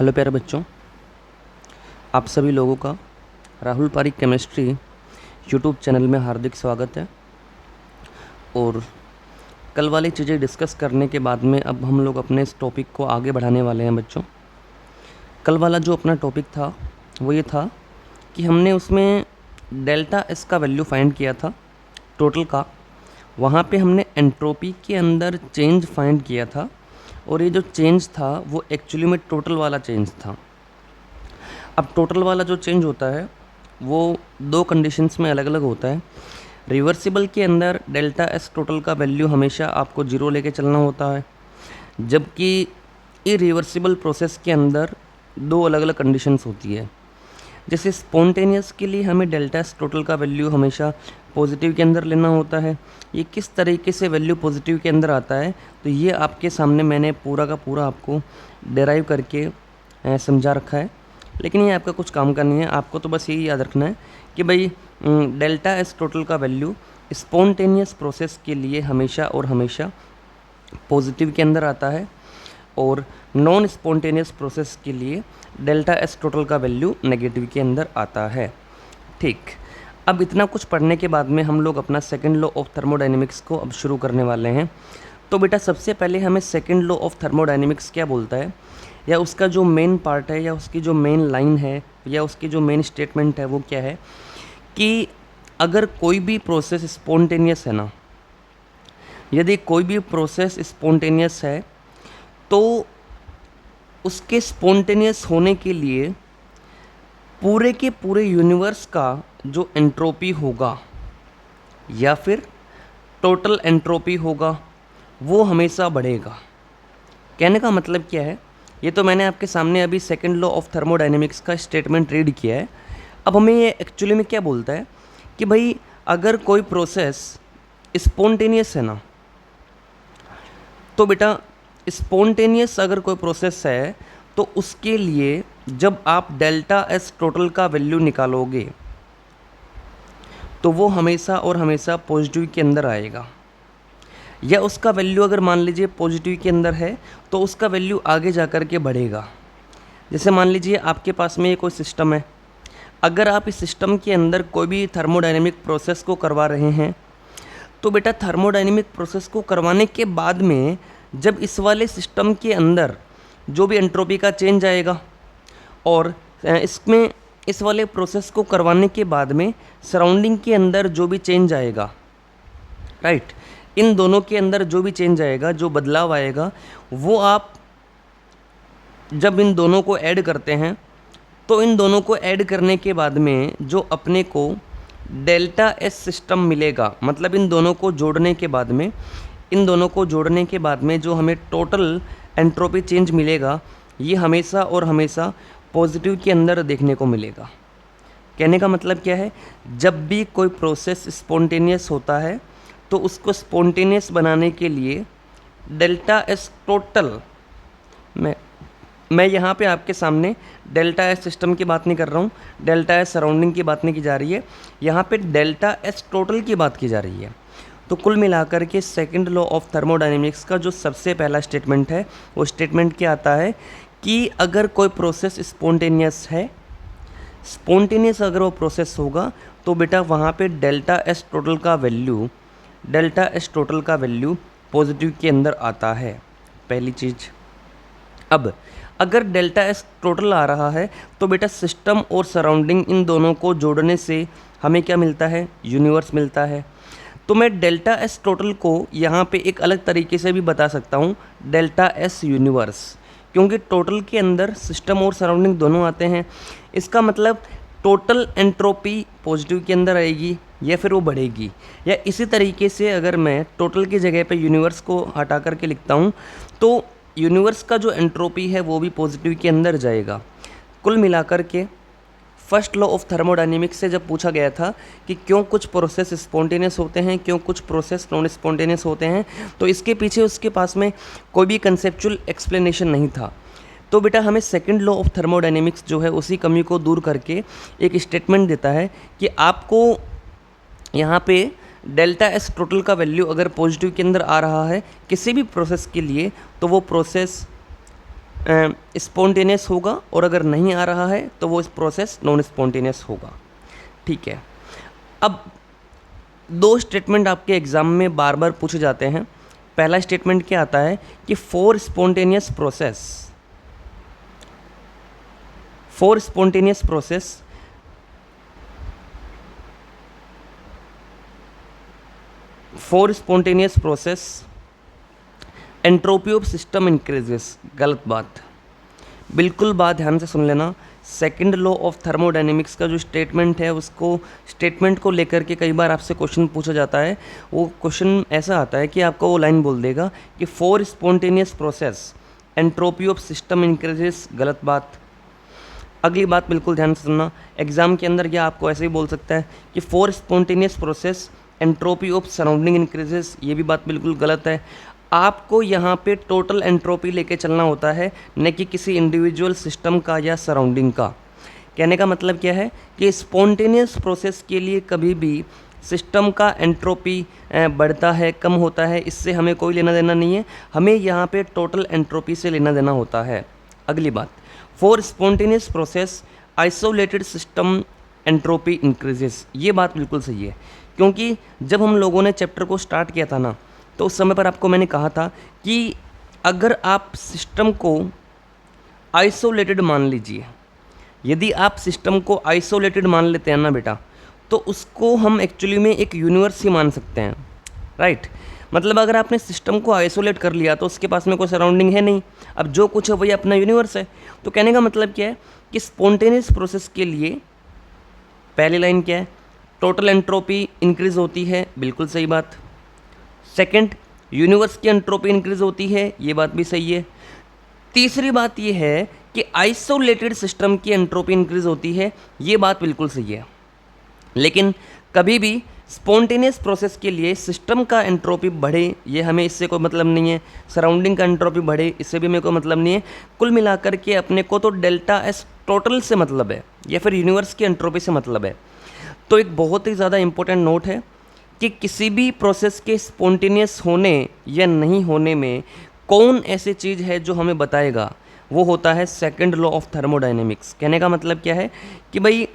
Hello प्यारे बच्चों, आप सभी लोगों का Rahul Pareek chemistry YouTube channel में हार्दिक स्वागत है। और कल वाली चीज़ें डिस्कस करने के बाद में अब हम लोग अपने इस टॉपिक को आगे बढ़ाने वाले हैं बच्चों। कल वाला जो अपना टॉपिक था वो ये था कि हमने उसमें डेल्टा एस का वैल्यू फाइंड किया था टोटल का। वहाँ पे हमने एंट्रोपी के अंदर चेंज फाइंड किया था और ये जो चेंज था वो एक्चुअली में टोटल वाला चेंज था। अब टोटल वाला जो चेंज होता है वो दो कंडीशंस में अलग अलग होता है। रिवर्सिबल के अंदर डेल्टा एस टोटल का वैल्यू हमेशा आपको जीरो लेके चलना होता है, जबकि इरिवर्सिबल प्रोसेस के अंदर दो अलग अलग कंडीशंस होती है। जैसे स्पॉन्टेनियस के लिए हमें डेल्टा एस टोटल का वैल्यू हमेशा पॉजिटिव के अंदर लेना होता है। ये किस तरीके से वैल्यू पॉजिटिव के अंदर आता है तो ये आपके सामने मैंने पूरा का पूरा आपको डेराइव करके समझा रखा है, लेकिन ये आपका कुछ काम का नहीं है। आपको तो बस यही याद रखना है कि भाई डेल्टा एस टोटल का वैल्यू स्पॉन्टेनियस प्रोसेस के लिए हमेशा और हमेशा पॉजिटिव के अंदर आता है और नॉन स्पॉन्टेनियस प्रोसेस के लिए डेल्टा एस टोटल का वैल्यू नेगेटिव के अंदर आता है। ठीक, अब इतना कुछ पढ़ने के बाद में हम लोग अपना सेकंड लॉ ऑफ थर्मोडायनेमिक्स को अब शुरू करने वाले हैं। तो बेटा सबसे पहले हमें सेकंड लॉ ऑफ थर्मोडायनेमिक्स क्या बोलता है, या उसका जो मेन पार्ट है, या उसकी जो मेन लाइन है, या उसकी जो मेन स्टेटमेंट है वो क्या है कि अगर कोई भी प्रोसेस स्पॉन्टेनियस है ना, यदि कोई भी प्रोसेस स्पॉन्टेनियस है तो उसके स्पॉन्टेनियस होने के लिए पूरे के पूरे यूनिवर्स का जो एंट्रोपी होगा या फिर टोटल एंट्रोपी होगा वो हमेशा बढ़ेगा। कहने का मतलब क्या है, ये तो मैंने आपके सामने अभी सेकंड लॉ ऑफ थर्मोडायनेमिक्स का स्टेटमेंट रीड किया है। अब हमें ये एक्चुअली में क्या बोलता है कि भाई अगर कोई प्रोसेस स्पॉन्टेनियस है ना, तो बेटा स्पॉन्टेनियस अगर कोई प्रोसेस है तो उसके लिए जब आप डेल्टा एस टोटल का वैल्यू निकालोगे तो वो हमेशा और हमेशा पॉजिटिव के अंदर आएगा। या उसका वैल्यू अगर मान लीजिए पॉजिटिव के अंदर है तो उसका वैल्यू आगे जा कर के बढ़ेगा। जैसे मान लीजिए आपके पास में ये कोई सिस्टम है, अगर आप इस सिस्टम के अंदर कोई भी थर्मोडायनेमिक प्रोसेस को करवा रहे हैं तो बेटा थर्मोडायनेमिक प्रोसेस को करवाने के बाद में जब इस वाले सिस्टम के अंदर जो भी एंट्रोपी का चेंज आएगा और इसमें इस वाले प्रोसेस को करवाने के बाद में सराउंडिंग के अंदर जो भी चेंज आएगा, राइट, इन दोनों के अंदर जो भी चेंज आएगा, जो बदलाव आएगा, वो आप जब इन दोनों को ऐड करते हैं तो इन दोनों को ऐड करने के बाद में जो अपने को डेल्टा एस सिस्टम मिलेगा, मतलब इन दोनों को जोड़ने के बाद में, इन दोनों को जोड़ने के बाद में जो हमें टोटल एंट्रोपी चेंज मिलेगा ये हमेशा और हमेशा पॉजिटिव के अंदर देखने को मिलेगा। कहने का मतलब क्या है, जब भी कोई प्रोसेस स्पॉन्टेनियस होता है तो उसको स्पॉन्टेनियस बनाने के लिए डेल्टा एस टोटल, मैं यहाँ पे आपके सामने डेल्टा एस सिस्टम की बात नहीं कर रहा हूँ, डेल्टा एस सराउंडिंग की बात नहीं की जा रही है, यहाँ पे डेल्टा एस टोटल की बात की जा रही है। तो कुल मिलाकर के सेकंड लॉ ऑफ थर्मोडायनेमिक्स का जो सबसे पहला स्टेटमेंट है वो स्टेटमेंट क्या आता है कि अगर कोई प्रोसेस स्पॉन्टेनियस है, स्पॉन्टेनियस अगर वो प्रोसेस होगा तो बेटा वहाँ पे डेल्टा एस टोटल का वैल्यू, डेल्टा एस टोटल का वैल्यू पॉजिटिव के अंदर आता है, पहली चीज़। अब अगर डेल्टा एस टोटल आ रहा है तो बेटा सिस्टम और सराउंडिंग इन दोनों को जोड़ने से हमें क्या मिलता है, यूनिवर्स मिलता है। तो मैं डेल्टा एस टोटल को यहाँ पे एक अलग तरीके से भी बता सकता हूँ, डेल्टा एस यूनिवर्स, क्योंकि टोटल के अंदर सिस्टम और सराउंडिंग दोनों आते हैं। इसका मतलब टोटल एंट्रोपी पॉजिटिव के अंदर आएगी या फिर वो बढ़ेगी। या इसी तरीके से अगर मैं टोटल की जगह पे यूनिवर्स को हटा करके लिखता हूँ तो यूनिवर्स का जो एंट्रोपी है वो भी पॉजिटिव के अंदर जाएगा। कुल मिलाकर के फर्स्ट लॉ ऑफ थर्मोडायनेमिक्स से जब पूछा गया था कि क्यों कुछ प्रोसेस स्पॉन्टेनियस होते हैं, क्यों कुछ प्रोसेस नॉन स्पॉन्टेनियस होते हैं, तो इसके पीछे उसके पास में कोई भी कंसेप्चुअल एक्सप्लेनेशन नहीं था। तो बेटा हमें सेकंड लॉ ऑफ थर्मोडायनेमिक्स जो है उसी कमी को दूर करके एक स्टेटमेंट देता है कि आपको यहाँ पे डेल्टा एस टोटल का वैल्यू अगर पॉजिटिव के अंदर आ रहा है किसी भी प्रोसेस के लिए तो वो प्रोसेस स्पॉन्टेनियस होगा, और अगर नहीं आ रहा है तो वो प्रोसेस नॉन स्पॉन्टेनियस होगा। ठीक है। अब दो स्टेटमेंट आपके एग्जाम में बार बार पूछे जाते हैं। पहला स्टेटमेंट क्या आता है कि for spontaneous process entropy of system increases. गलत बात, बिल्कुल बात ध्यान से सुन लेना। सेकंड लॉ ऑफ थर्मोडायनेमिक्स का जो स्टेटमेंट है, उसको स्टेटमेंट को लेकर के कई बार आपसे क्वेश्चन पूछा जाता है। वो क्वेश्चन ऐसा आता है कि आपको वो लाइन बोल देगा कि for spontaneous process entropy of system increases. गलत बात। अगली बात बिल्कुल ध्यान से सुनना, एग्जाम के अंदर यह आपको ऐसे ही बोल सकता है कि for spontaneous process entropy of surrounding increases. ये भी बात बिल्कुल गलत है। आपको यहाँ पे टोटल एंट्रोपी लेके चलना होता है, न कि किसी इंडिविजुअल सिस्टम का या सराउंडिंग का। कहने का मतलब क्या है कि स्पॉन्टेनियस प्रोसेस के लिए कभी भी सिस्टम का एंट्रोपी बढ़ता है, कम होता है, इससे हमें कोई लेना देना नहीं है। हमें यहाँ पे टोटल एंट्रोपी से लेना देना होता है। अगली बात, for spontaneous process isolated system entropy increases. ये बात बिल्कुल सही है, क्योंकि जब हम लोगों ने चैप्टर को स्टार्ट किया था ना, तो उस समय पर आपको मैंने कहा था कि अगर आप सिस्टम को आइसोलेटेड मान लीजिए, यदि आप सिस्टम को आइसोलेटेड मान लेते हैं ना बेटा, तो उसको हम एक्चुअली में एक यूनिवर्स ही मान सकते हैं। राइट। मतलब अगर आपने सिस्टम को आइसोलेट कर लिया तो उसके पास में कोई सराउंडिंग है नहीं, अब जो कुछ है वही अपना यूनिवर्स है। तो कहने का मतलब क्या है कि स्पॉन्टेनियस प्रोसेस के लिए पहली लाइन क्या है, टोटल एंट्रोपी इंक्रीज होती है। बिल्कुल सही बात। सेकंड, यूनिवर्स की एंट्रोपी इंक्रीज होती है। ये बात भी सही है। तीसरी बात ये है कि आइसोलेटेड सिस्टम की एंट्रोपी इंक्रीज होती है। ये बात बिल्कुल सही है। लेकिन कभी भी स्पॉन्टेनियस प्रोसेस के लिए सिस्टम का एंट्रोपी बढ़े, ये हमें इससे कोई मतलब नहीं है। सराउंडिंग का एंट्रोपी बढ़े, इससे भी हमें कोई मतलब नहीं है। कुल मिलाकर के अपने को तो डेल्टा एस टोटल से मतलब है, या फिर यूनिवर्स की एंट्रोपी से मतलब है। तो एक बहुत ही ज़्यादा इंपॉर्टेंट नोट है कि किसी भी प्रोसेस के स्पॉन्टेनियस होने या नहीं होने में कौन ऐसी चीज़ है जो हमें बताएगा, वो होता है सेकंड लॉ ऑफ थर्मोडायनेमिक्स। कहने का मतलब क्या है कि भाई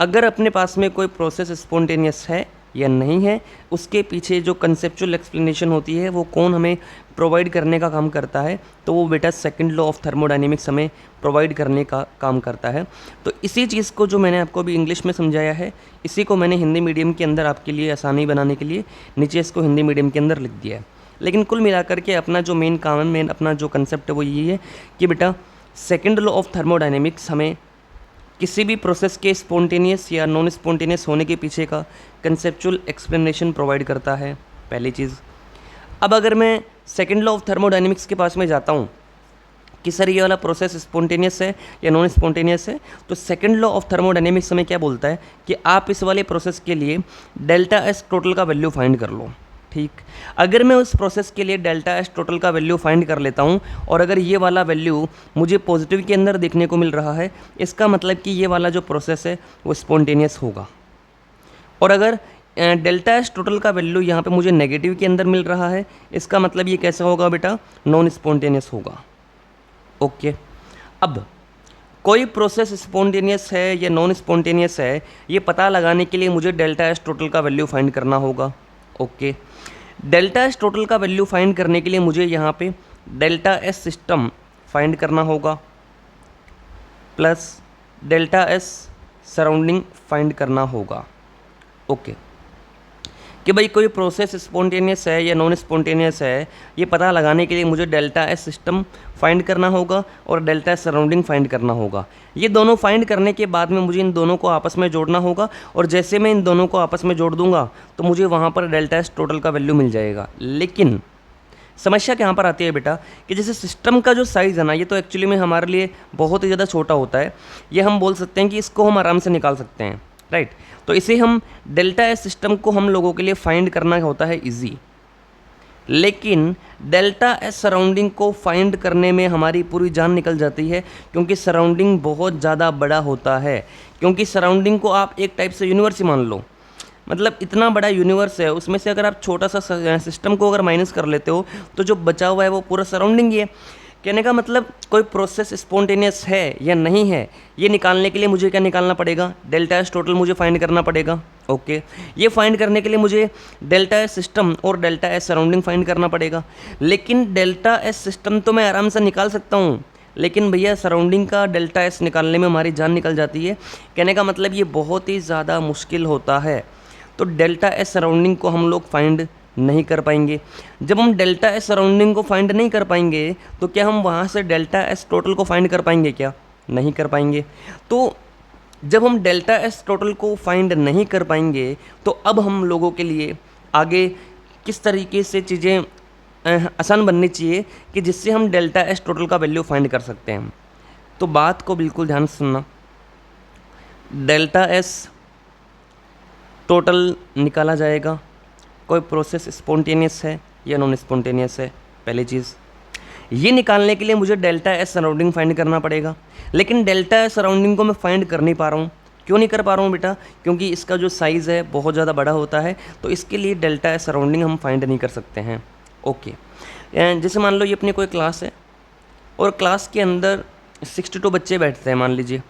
अगर अपने पास में कोई प्रोसेस स्पॉन्टेनियस है या नहीं है, उसके पीछे जो कंसेप्चुअल एक्सप्लेनेशन होती है वो कौन हमें प्रोवाइड करने का काम करता है, तो वो बेटा सेकंड लॉ ऑफ थर्मोडायनेमिक्स हमें प्रोवाइड करने का काम करता है। तो इसी चीज़ को जो मैंने आपको अभी इंग्लिश में समझाया है, इसी को मैंने हिंदी मीडियम के अंदर आपके लिए आसानी बनाने के लिए नीचे इसको हिंदी मीडियम के अंदर लिख दिया है। लेकिन कुल मिलाकर के अपना जो मेन काम है, मेन अपना जो कंसेप्ट है वो यही है कि बेटा सेकंड लॉ ऑफ थर्मोडायनेमिक्स हमें किसी भी प्रोसेस के स्पॉन्टेनियस या नॉन स्पॉन्टेनियस होने के पीछे का कंसेप्चुअल एक्सप्लेनेशन प्रोवाइड करता है, पहली चीज़। अब अगर मैं सेकंड लॉ ऑफ थर्मोडायनेमिक्स के पास में जाता हूँ कि सर ये वाला प्रोसेस स्पॉन्टेनियस है या नॉन स्पॉन्टेनियस है, तो सेकंड लॉ ऑफ थर्मोडायनेमिक्स हमें क्या बोलता है कि आप इस वाले प्रोसेस के लिए डेल्टा एस टोटल का वैल्यू फाइंड कर लो। ठीक। अगर मैं उस प्रोसेस के लिए डेल्टा एस टोटल का वैल्यू फाइंड कर लेता हूँ, और अगर ये वाला वैल्यू मुझे पॉजिटिव के अंदर देखने को मिल रहा है, इसका मतलब कि ये वाला जो प्रोसेस है वो स्पॉन्टेनियस होगा। और अगर डेल्टा एस टोटल का वैल्यू यहाँ पे मुझे नेगेटिव के अंदर मिल रहा है, इसका मतलब ये कैसा होगा बेटा, नॉन स्पॉन्टेनियस होगा। ओके। अब कोई प्रोसेस स्पॉन्टेनियस है या नॉन स्पॉन्टेनियस है, ये पता लगाने के लिए मुझे डेल्टा एस टोटल का वैल्यू फाइंड करना होगा। ओके। डेल्टा एस टोटल का वैल्यू फाइंड करने के लिए मुझे यहाँ पे डेल्टा एस सिस्टम फाइंड करना होगा, plus delta S surrounding find करना होगा। ओके। कि भाई कोई प्रोसेस स्पॉन्टेनियस है या नॉन स्पॉन्टेनियस है, ये पता लगाने के लिए मुझे डेल्टा एस सिस्टम फाइंड करना होगा और डेल्टा एस सराउंडिंग फाइंड करना होगा। ये दोनों फाइंड करने के बाद में मुझे इन दोनों को आपस में जोड़ना होगा, और जैसे मैं इन दोनों को आपस में जोड़ दूंगा तो मुझे वहाँ पर डेल्टा एस टोटल का वैल्यू मिल जाएगा। लेकिन समस्या यहाँ पर आती है बेटा कि जैसे सिस्टम का जो साइज़ है ना, ये तो एक्चुअली में हमारे लिए बहुत ही ज़्यादा छोटा होता है। ये हम बोल सकते हैं कि इसको हम आराम से निकाल सकते हैं। राइट। तो इसे हम डेल्टा एस सिस्टम को हम लोगों के लिए फाइंड करना होता है इजी, लेकिन डेल्टा एस सराउंडिंग को फाइंड करने में हमारी पूरी जान निकल जाती है, क्योंकि सराउंडिंग बहुत ज़्यादा बड़ा होता है। क्योंकि सराउंडिंग को आप एक टाइप से यूनिवर्स ही मान लो, मतलब इतना बड़ा यूनिवर्स है, उसमें से अगर आप छोटा सा सिस्टम को अगर माइनस कर लेते हो तो जो बचा हुआ है वो पूरा सराउंडिंग ही है। कहने का मतलब कोई प्रोसेस स्पॉन्टेनियस है या नहीं है, ये निकालने के लिए मुझे क्या निकालना पड़ेगा, डेल्टा एस टोटल मुझे फाइंड करना पड़ेगा। ओके, ये फाइंड करने के लिए मुझे डेल्टा एस सिस्टम और डेल्टा एस सराउंडिंग फाइंड करना पड़ेगा। लेकिन डेल्टा एस सिस्टम तो मैं आराम से निकाल सकता हूँ, लेकिन भैया सराउंडिंग का डेल्टा एस निकालने में हमारी जान निकल जाती है। कहने का मतलब ये बहुत ही ज़्यादा मुश्किल होता है। तो डेल्टा एस सराउंडिंग को हम लोग फाइंड नहीं कर पाएंगे। जब हम डेल्टा एस सराउंडिंग को फाइंड नहीं कर पाएंगे तो क्या हम वहाँ से डेल्टा एस टोटल को फाइंड कर पाएंगे, क्या नहीं कर पाएंगे। तो जब हम डेल्टा एस टोटल को फाइंड नहीं कर पाएंगे तो अब हम लोगों के लिए आगे किस तरीके से चीज़ें आसान बननी चाहिए कि जिससे हम डेल्टा एस टोटल का वैल्यू फाइंड कर सकते हैं। तो बात को बिल्कुल ध्यान से सुनना। डेल्टा एस टोटल निकाला जाएगा, कोई प्रोसेस स्पॉन्टेनियस है या नॉन स्पॉन्टेनियस है, पहली चीज़। ये निकालने के लिए मुझे डेल्टा एस सराउंडिंग फाइंड करना पड़ेगा, लेकिन डेल्टा एस सराउंडिंग को मैं फाइंड कर नहीं पा रहा हूँ। क्यों नहीं कर पा रहा हूँ बेटा? क्योंकि इसका जो साइज़ है बहुत ज़्यादा बड़ा होता है, तो इसके लिए डेल्टा एस सराउंडिंग हम फाइंड नहीं कर सकते हैं। ओके, जैसे मान लो ये अपनी कोई क्लास है और क्लास के अंदर 62 बच्चे बैठते हैं, मान लीजिए।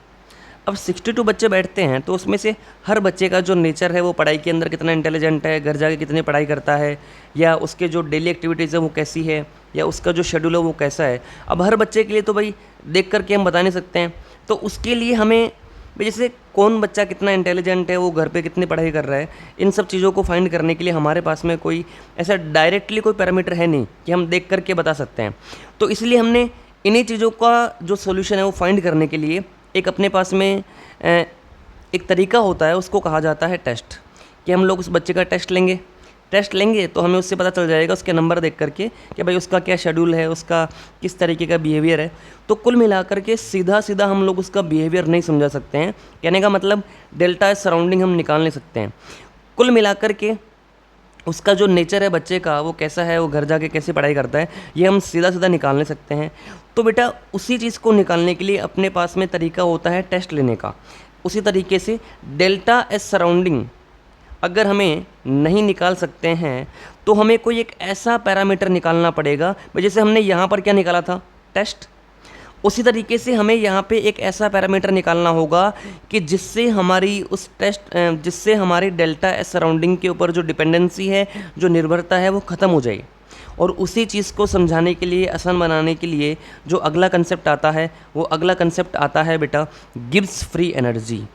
अब 62 बच्चे बैठते हैं तो उसमें से हर बच्चे का जो नेचर है वो पढ़ाई के अंदर कितना इंटेलिजेंट है, घर जाके कितनी पढ़ाई करता है, या उसके जो डेली एक्टिविटीज़ है वो कैसी है, या उसका जो शेड्यूल है वो कैसा है। अब हर बच्चे के लिए तो भाई देख करके हम बता नहीं सकते हैं। तो उसके लिए हमें जैसे कौन बच्चा कितना इंटेलिजेंट है, वो घर पे कितनी पढ़ाई कर रहा है, इन सब चीज़ों को फाइंड करने के लिए हमारे पास में कोई ऐसा डायरेक्टली कोई पैरामीटर है नहीं कि हम देख करके बता सकते हैं। तो इसलिए हमने इन्हीं चीज़ों का जो सोल्यूशन है वो फाइंड करने के लिए एक अपने पास में एक तरीका होता है, उसको कहा जाता है टेस्ट। कि हम लोग उस बच्चे का टेस्ट लेंगे तो हमें उससे पता चल जाएगा उसके नंबर देख करके कि भाई उसका क्या शेड्यूल है, उसका किस तरीके का बिहेवियर है। तो कुल मिलाकर के सीधा सीधा हम लोग उसका बिहेवियर नहीं समझा सकते हैं। कहने का मतलब डेल्टा एस सराउंडिंग हम निकाल नहीं सकते हैं। कुल मिलाकर के उसका जो नेचर है बच्चे का, वो कैसा है, वो घर जाके कैसे पढ़ाई करता है, ये हम सीधा सीधा निकाल नहीं सकते हैं। तो बेटा उसी चीज़ को निकालने के लिए अपने पास में तरीका होता है टेस्ट लेने का। उसी तरीके से डेल्टा एस सराउंडिंग अगर हमें नहीं निकाल सकते हैं तो हमें कोई एक ऐसा पैरामीटर निकालना पड़ेगा, जैसे हमने यहाँ पर क्या निकाला था, टेस्ट। उसी तरीके से हमें यहाँ पे एक ऐसा पैरामीटर निकालना होगा कि जिससे हमारी जिससे हमारी डेल्टा एस सराउंडिंग के ऊपर जो डिपेंडेंसी है, जो निर्भरता है, वो ख़त्म हो जाए। और उसी चीज़ को समझाने के लिए, आसान बनाने के लिए जो अगला कंसेप्ट आता है, वो अगला कंसेप्ट आता है बेटा गिब्स फ्री एनर्जी।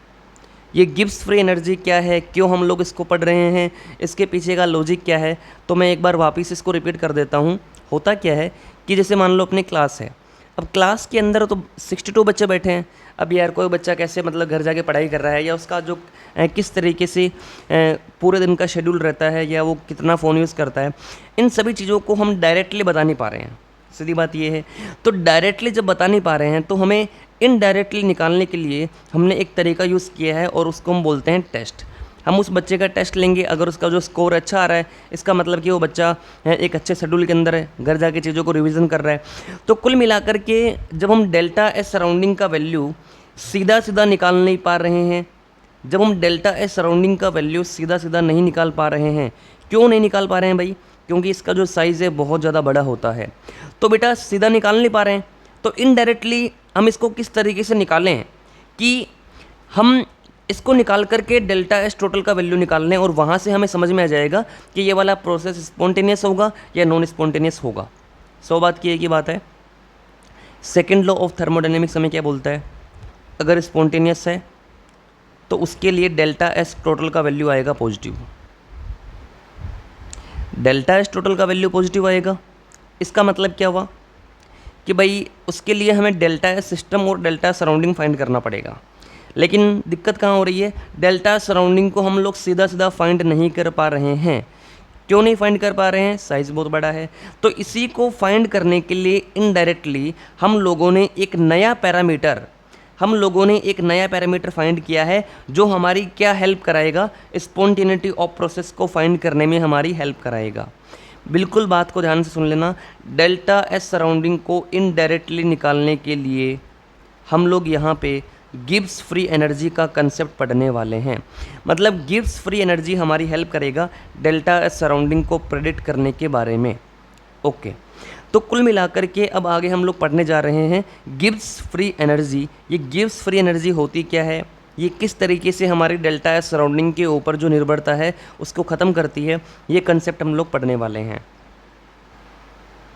ये गिब्स फ्री एनर्जी क्या है, क्यों हम लोग इसको पढ़ रहे हैं, इसके पीछे का लॉजिक क्या है, तो मैं एक बार वापस इसको रिपीट कर देता हूँ। होता क्या है कि जैसे मान लो अपनी क्लास है, अब क्लास के अंदर तो 62 बच्चे बैठे हैं। अब यार कोई बच्चा कैसे मतलब घर जाके पढ़ाई कर रहा है, या उसका जो किस तरीके से पूरे दिन का शेड्यूल रहता है, या वो कितना फ़ोन यूज़ करता है, इन सभी चीज़ों को हम डायरेक्टली बता नहीं पा रहे हैं। सीधी बात ये है। तो डायरेक्टली जब बता नहीं पा रहे हैं तो हमें इनडायरेक्टली निकालने के लिए हमने एक तरीका यूज़ किया है और उसको हम बोलते हैं टेस्ट। हम उस बच्चे का टेस्ट लेंगे, अगर उसका जो स्कोर अच्छा आ रहा है, इसका मतलब कि वो बच्चा एक अच्छे शेड्यूल के अंदर है, घर जाके चीज़ों को रिवीजन कर रहा है। तो कुल मिलाकर के जब हम डेल्टा एस सराउंडिंग का वैल्यू सीधा सीधा निकाल नहीं पा रहे हैं, जब हम डेल्टा एस सराउंडिंग का वैल्यू सीधा सीधा नहीं निकाल पा रहे हैं, क्यों नहीं निकाल पा रहे हैं भाई? क्योंकि इसका जो साइज़ है बहुत ज़्यादा बड़ा होता है। तो बेटा सीधा निकाल नहीं पा रहे हैं तो इनडायरेक्टली हम इसको किस तरीके से निकालें कि हम इसको निकाल करके डेल्टा एस टोटल का वैल्यू निकाल लें, और वहाँ से हमें समझ में आ जाएगा कि ये वाला प्रोसेस स्पॉन्टेनियस होगा या नॉन स्पॉन्टेनियस होगा। 100 बात की एक ही बात है। सेकेंड लॉ ऑफ थर्मोडायनेमिक्स हमें क्या बोलता है, अगर स्पॉन्टेनियस है तो उसके लिए डेल्टा एस टोटल का वैल्यू आएगा पॉजिटिव। डेल्टा एस टोटल का वैल्यू पॉजिटिव आएगा, इसका मतलब क्या हुआ कि भाई उसके लिए हमें डेल्टा एस सिस्टम और डेल्टा सराउंडिंग फाइंड करना पड़ेगा। लेकिन दिक्कत कहाँ हो रही है, डेल्टा सराउंडिंग को हम लोग सीधा सीधा फाइंड नहीं कर पा रहे हैं। क्यों नहीं फाइंड कर पा रहे हैं? साइज़ बहुत बड़ा है। तो इसी को फाइंड करने के लिए इनडायरेक्टली हम लोगों ने एक नया पैरामीटर फाइंड किया है, जो हमारी क्या हेल्प कराएगा, स्पॉन्टेनिटी ऑफ प्रोसेस को फाइंड करने में हमारी हेल्प कराएगा। बिल्कुल बात को ध्यान से सुन लेना। डेल्टा एस सराउंडिंग को इनडायरेक्टली निकालने के लिए हम लोग यहाँ पे गिब्स फ्री एनर्जी का कंसेप्ट पढ़ने वाले हैं। मतलब गिब्स फ्री एनर्जी हमारी हेल्प करेगा डेल्टा एस सराउंडिंग को प्रेडिक्ट करने के बारे में। ओके, तो कुल मिलाकर के अब आगे हम लोग पढ़ने जा रहे हैं गिब्स फ्री एनर्जी। ये गिब्स फ्री एनर्जी होती क्या है, ये किस तरीके से हमारी डेल्टा एस सराउंडिंग के ऊपर जो निर्भरता है उसको ख़त्म करती है, ये कंसेप्ट हम लोग पढ़ने वाले हैं।